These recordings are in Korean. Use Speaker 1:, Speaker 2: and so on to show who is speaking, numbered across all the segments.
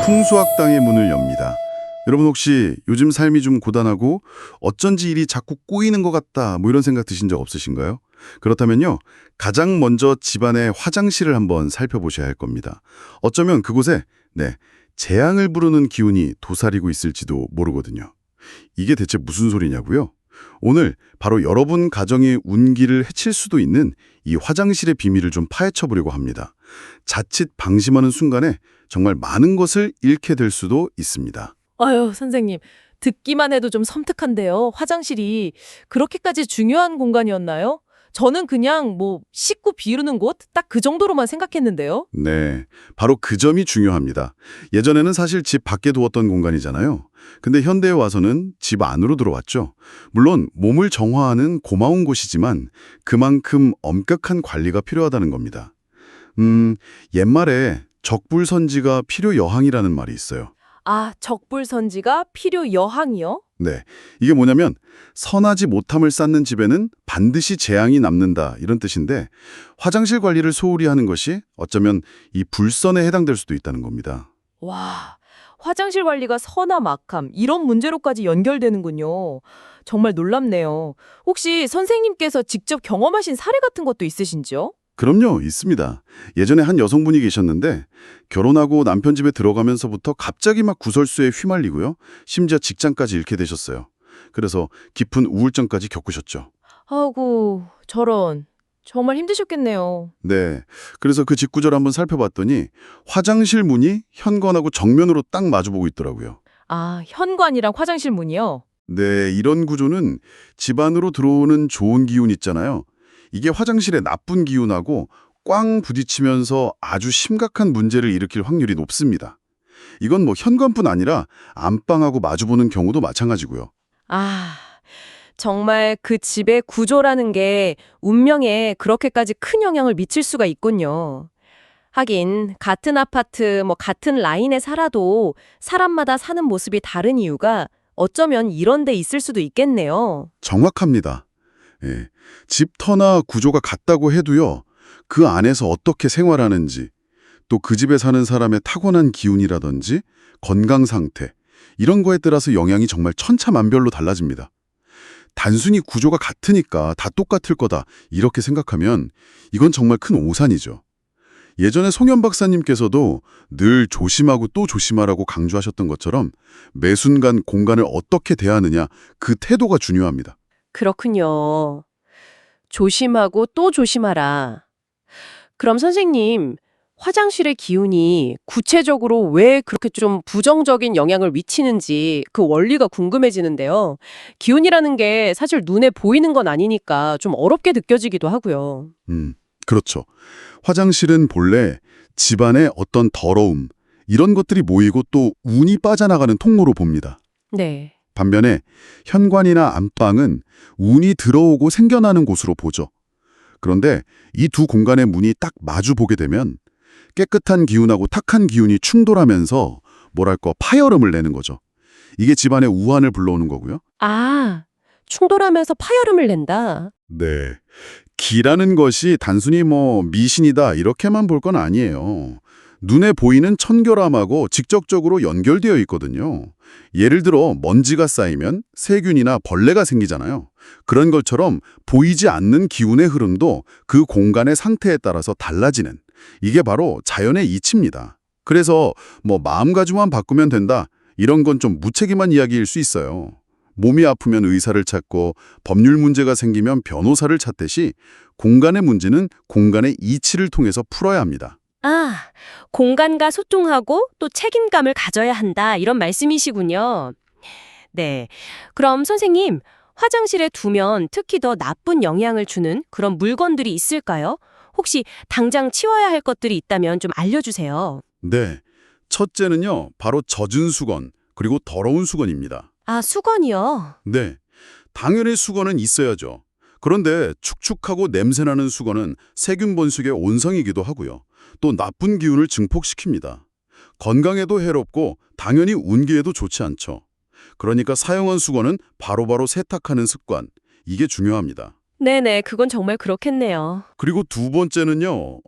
Speaker 1: 풍수학당의 문을 엽니다. 여러분 혹시 요즘 삶이 좀 고단하고 어쩐지 일이 자꾸 꼬이는 것 같다 뭐 이런 생각 드신 적 없으신가요? 그렇다면요. 가장 먼저 집안의 화장실을 한번 살펴보셔야 할 겁니다. 어쩌면 그곳에 재앙을 부르는 기운이 도사리고 있을지도 모르거든요. 이게 대체 무슨 소리냐고요? 오늘 바로 여러분 가정의 운기를 해칠 수도 있는 이 화장실의 비밀을 좀 파헤쳐 보려고 합니다. 자칫 방심하는 순간에 정말 많은 것을 잃게 될 수도 있습니다.
Speaker 2: 아유, 선생님. 듣기만 해도 좀 섬뜩한데요. 화장실이 그렇게까지 중요한 공간이었나요? 저는 그냥 씻고 비우는 곳? 딱 그 정도로만 생각했는데요.
Speaker 1: 네, 바로 그 점이 중요합니다. 예전에는 사실 집 밖에 두었던 공간이잖아요. 근데 현대에 와서는 집 안으로 들어왔죠. 물론 몸을 정화하는 고마운 곳이지만 그만큼 엄격한 관리가 필요하다는 겁니다. 옛말에 적불선지가 필요여항이라는 말이 있어요.
Speaker 2: 아, 적불선지가 필요 여항이요?
Speaker 1: 네, 이게 뭐냐면 선하지 못함을 쌓는 집에는 반드시 재앙이 남는다 이런 뜻인데 화장실 관리를 소홀히 하는 것이 어쩌면 이 불선에 해당될 수도 있다는 겁니다.
Speaker 2: 와, 화장실 관리가 선함, 악함 이런 문제로까지 연결되는군요. 정말 놀랍네요. 혹시 선생님께서 직접 경험하신 사례 같은 것도 있으신지요?
Speaker 1: 그럼요, 있습니다. 예전에 한 여성분이 계셨는데 결혼하고 남편 집에 들어가면서부터 갑자기 막 구설수에 휘말리고요. 심지어 직장까지 잃게 되셨어요. 그래서 깊은 우울증까지 겪으셨죠.
Speaker 2: 아이고, 저런. 정말 힘드셨겠네요.
Speaker 1: 네, 그래서 그 직구절 한번 살펴봤더니 화장실 문이 현관하고 정면으로 딱 마주보고 있더라고요.
Speaker 2: 아, 현관이랑 화장실 문이요?
Speaker 1: 네, 이런 구조는 집 안으로 들어오는 좋은 기운 있잖아요. 이게 화장실의 나쁜 기운하고 꽝 부딪히면서 아주 심각한 문제를 일으킬 확률이 높습니다. 이건 현관뿐 아니라 안방하고 마주보는 경우도 마찬가지고요.
Speaker 2: 아, 정말 그 집의 구조라는 게 운명에 그렇게까지 큰 영향을 미칠 수가 있군요. 하긴 같은 아파트, 같은 라인에 살아도 사람마다 사는 모습이 다른 이유가 어쩌면 이런 데 있을 수도 있겠네요.
Speaker 1: 정확합니다. 예. 집터나 구조가 같다고 해도요. 그 안에서 어떻게 생활하는지, 또 그 집에 사는 사람의 타고난 기운이라든지 건강 상태, 이런 거에 따라서 영향이 정말 천차만별로 달라집니다. 단순히 구조가 같으니까 다 똑같을 거다 이렇게 생각하면 이건 정말 큰 오산이죠. 예전에 송현 박사님께서도 늘 조심하고 또 조심하라고 강조하셨던 것처럼 매 순간 공간을 어떻게 대하느냐 그 태도가 중요합니다.
Speaker 2: 그렇군요. 조심하고 또 조심하라. 그럼 선생님, 화장실의 기운이 구체적으로 왜 그렇게 좀 부정적인 영향을 미치는지 그 원리가 궁금해지는데요. 기운이라는 게 사실 눈에 보이는 건 아니니까 좀 어렵게 느껴지기도 하고요.
Speaker 1: 그렇죠. 화장실은 본래 집안의 어떤 더러움, 이런 것들이 모이고 또 운이 빠져나가는 통로로 봅니다.
Speaker 2: 네.
Speaker 1: 반면에 현관이나 안방은 운이 들어오고 생겨나는 곳으로 보죠. 그런데 이 두 공간의 문이 딱 마주 보게 되면 깨끗한 기운하고 탁한 기운이 충돌하면서 파열음을 내는 거죠. 이게 집안의 우환을 불러오는 거고요.
Speaker 2: 아, 충돌하면서 파열음을 낸다.
Speaker 1: 네. 기라는 것이 단순히 미신이다 이렇게만 볼 건 아니에요. 눈에 보이는 천결함하고 직접적으로 연결되어 있거든요. 예를 들어 먼지가 쌓이면 세균이나 벌레가 생기잖아요. 그런 것처럼 보이지 않는 기운의 흐름도 그 공간의 상태에 따라서 달라지는 이게 바로 자연의 이치입니다. 그래서 마음가짐만 바꾸면 된다 이런 건 좀 무책임한 이야기일 수 있어요. 몸이 아프면 의사를 찾고 법률 문제가 생기면 변호사를 찾듯이 공간의 문제는 공간의 이치를 통해서 풀어야 합니다.
Speaker 3: 아, 공간과 소통하고 또 책임감을 가져야 한다, 이런 말씀이시군요. 네. 그럼 선생님, 화장실에 두면 특히 더 나쁜 영향을 주는 그런 물건들이 있을까요? 혹시 당장 치워야 할 것들이 있다면 좀 알려주세요.
Speaker 1: 네. 첫째는요, 바로 젖은 수건, 그리고 더러운 수건입니다.
Speaker 3: 아, 수건이요?
Speaker 1: 네. 당연히 수건은 있어야죠. 그런데 축축하고 냄새나는 수건은 세균 번식의 온상이기도 하고요. 또 나쁜 기운을 증폭시킵니다. 건강에도 해롭고 당연히 운기에도 좋지 않죠. 그러니까 사용한 수건은 바로바로 세탁하는 습관, 이게 중요합니다.
Speaker 3: 네네, 그건 정말 그렇겠네요.
Speaker 1: 그리고 두 번째는요,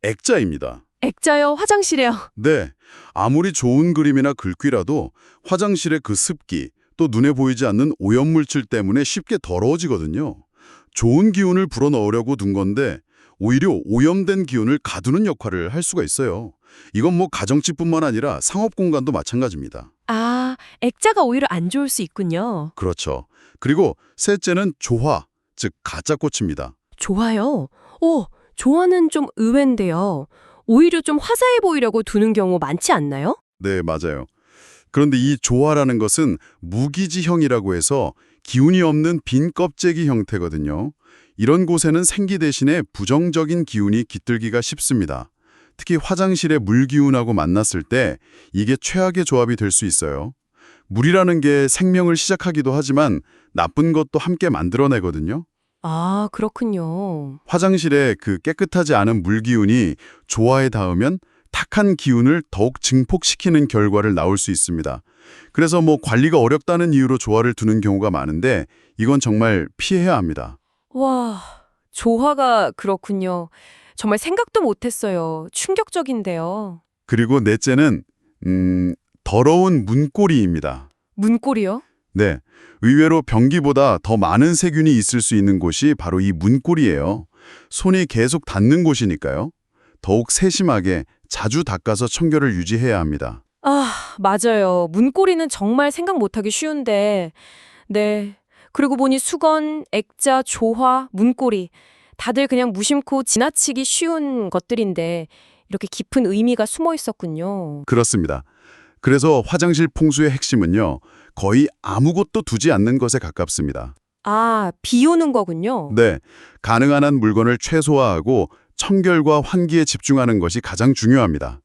Speaker 1: 액자입니다.
Speaker 3: 액자요, 화장실에요.
Speaker 1: 네, 아무리 좋은 그림이나 글귀라도 화장실의 그 습기, 또 눈에 보이지 않는 오염물질 때문에 쉽게 더러워지거든요. 좋은 기운을 불어넣으려고 둔 건데 오히려 오염된 기운을 가두는 역할을 할 수가 있어요. 이건 뭐 가정집뿐만 아니라 상업 공간도 마찬가지입니다.
Speaker 3: 아, 액자가 오히려 안 좋을 수 있군요.
Speaker 1: 그렇죠. 그리고 셋째는 조화, 즉 가짜꽃입니다.
Speaker 3: 좋아요. 오, 조화는 좀 의외인데요. 오히려 좀 화사해 보이려고 두는 경우 많지 않나요?
Speaker 1: 네, 맞아요. 그런데 이 조화라는 것은 무기지형이라고 해서 기운이 없는 빈 껍데기 형태거든요. 이런 곳에는 생기 대신에 부정적인 기운이 깃들기가 쉽습니다. 특히 화장실의 물 기운하고 만났을 때 이게 최악의 조합이 될 수 있어요. 물이라는 게 생명을 시작하기도 하지만 나쁜 것도 함께 만들어내거든요.
Speaker 3: 아, 그렇군요.
Speaker 1: 화장실에 그 깨끗하지 않은 물 기운이 조화에 닿으면 탁한 기운을 더욱 증폭시키는 결과를 낳을 수 있습니다. 그래서 뭐 관리가 어렵다는 이유로 조화를 두는 경우가 많은데 이건 정말 피해야 합니다.
Speaker 3: 와, 조화가 그렇군요. 정말 생각도 못했어요. 충격적인데요.
Speaker 1: 그리고 넷째는 더러운 문고리입니다.
Speaker 3: 문고리요?
Speaker 1: 네, 의외로 변기보다 더 많은 세균이 있을 수 있는 곳이 바로 이 문고리예요. 손이 계속 닿는 곳이니까요. 더욱 세심하게 자주 닦아서 청결을 유지해야 합니다.
Speaker 3: 아, 맞아요. 문고리는 정말 생각 못하기 쉬운데. 네. 그리고 보니 수건, 액자, 조화, 문고리. 다들 그냥 무심코 지나치기 쉬운 것들인데 이렇게 깊은 의미가 숨어 있었군요.
Speaker 1: 그렇습니다. 그래서 화장실 풍수의 핵심은요, 거의 아무것도 두지 않는 것에 가깝습니다.
Speaker 3: 아, 비우는 거군요.
Speaker 1: 네, 가능한 한 물건을 최소화하고 청결과 환기에 집중하는 것이 가장 중요합니다.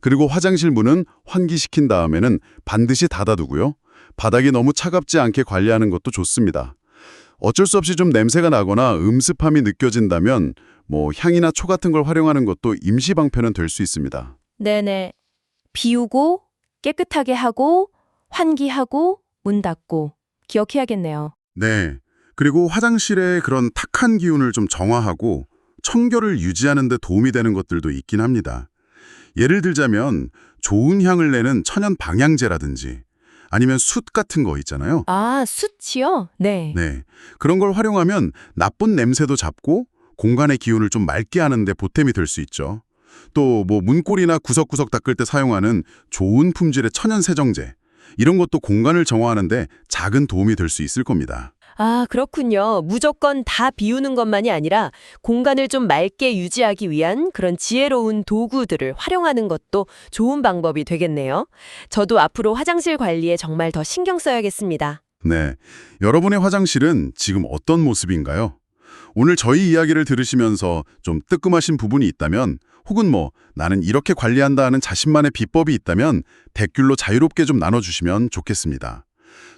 Speaker 1: 그리고 화장실 문은 환기시킨 다음에는 반드시 닫아두고요. 바닥이 너무 차갑지 않게 관리하는 것도 좋습니다. 어쩔 수 없이 좀 냄새가 나거나 음습함이 느껴진다면 뭐 향이나 초 같은 걸 활용하는 것도 임시 방편은 될 수 있습니다.
Speaker 3: 네네. 비우고, 깨끗하게 하고, 환기하고, 문 닫고. 기억해야겠네요.
Speaker 1: 네, 그리고 화장실의 그런 탁한 기운을 좀 정화하고 청결을 유지하는 데 도움이 되는 것들도 있긴 합니다. 예를 들자면 좋은 향을 내는 천연 방향제라든지 아니면 숯 같은 거 있잖아요.
Speaker 3: 아, 숯이요? 네.
Speaker 1: 네, 그런 걸 활용하면 나쁜 냄새도 잡고 공간의 기운을 좀 맑게 하는 데 보탬이 될 수 있죠. 또 뭐 문고리나 구석구석 닦을 때 사용하는 좋은 품질의 천연 세정제, 이런 것도 공간을 정화하는 데 작은 도움이 될 수 있을 겁니다.
Speaker 3: 아, 그렇군요. 무조건 다 비우는 것만이 아니라 공간을 좀 맑게 유지하기 위한 그런 지혜로운 도구들을 활용하는 것도 좋은 방법이 되겠네요. 저도 앞으로 화장실 관리에 정말 더 신경 써야겠습니다.
Speaker 1: 네, 여러분의 화장실은 지금 어떤 모습인가요? 오늘 저희 이야기를 들으시면서 좀 뜨끔하신 부분이 있다면 혹은 뭐 나는 이렇게 관리한다 하는 자신만의 비법이 있다면 댓글로 자유롭게 좀 나눠주시면 좋겠습니다.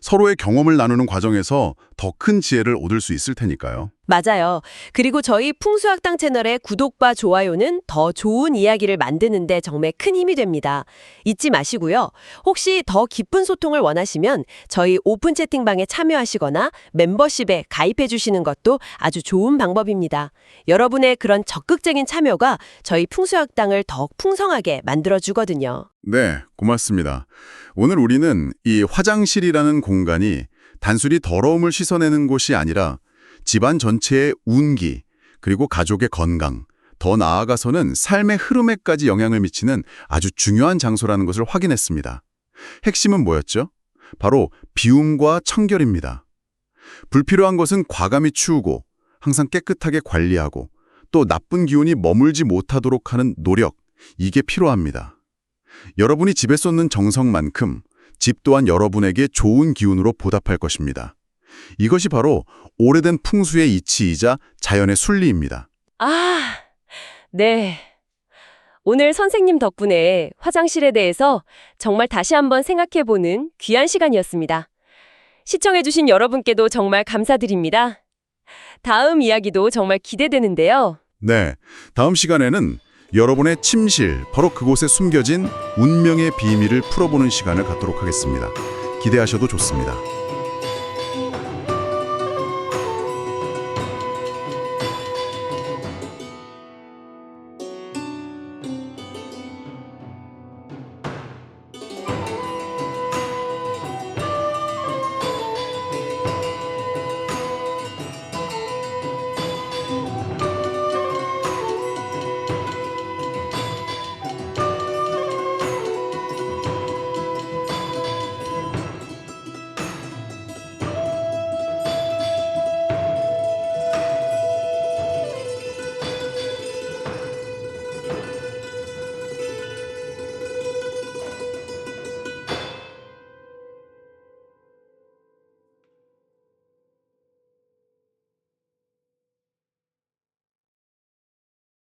Speaker 1: 서로의 경험을 나누는 과정에서 더 큰 지혜를 얻을 수 있을 테니까요.
Speaker 3: 맞아요. 그리고 저희 풍수학당 채널의 구독과 좋아요는 더 좋은 이야기를 만드는데 정말 큰 힘이 됩니다. 잊지 마시고요. 혹시 더 깊은 소통을 원하시면 저희 오픈 채팅방에 참여하시거나 멤버십에 가입해 주시는 것도 아주 좋은 방법입니다. 여러분의 그런 적극적인 참여가 저희 풍수학당을 더욱 풍성하게 만들어주거든요.
Speaker 1: 네, 고맙습니다. 오늘 우리는 이 화장실이라는 공간이 단순히 더러움을 씻어내는 곳이 아니라 집안 전체의 운기, 그리고 가족의 건강, 더 나아가서는 삶의 흐름에까지 영향을 미치는 아주 중요한 장소라는 것을 확인했습니다. 핵심은 뭐였죠? 바로 비움과 청결입니다. 불필요한 것은 과감히 치우고 항상 깨끗하게 관리하고 또 나쁜 기운이 머물지 못하도록 하는 노력, 이게 필요합니다. 여러분이 집에 쏟는 정성만큼 집 또한 여러분에게 좋은 기운으로 보답할 것입니다. 이것이 바로 오래된 풍수의 이치이자 자연의 순리입니다.
Speaker 3: 아, 네. 오늘 선생님 덕분에 화장실에 대해서 정말 다시 한번 생각해보는 귀한 시간이었습니다. 시청해주신 여러분께도 정말 감사드립니다. 다음 이야기도 정말 기대되는데요.
Speaker 1: 네, 다음 시간에는 여러분의 침실, 바로 그곳에 숨겨진 운명의 비밀을 풀어보는 시간을 갖도록 하겠습니다. 기대하셔도 좋습니다.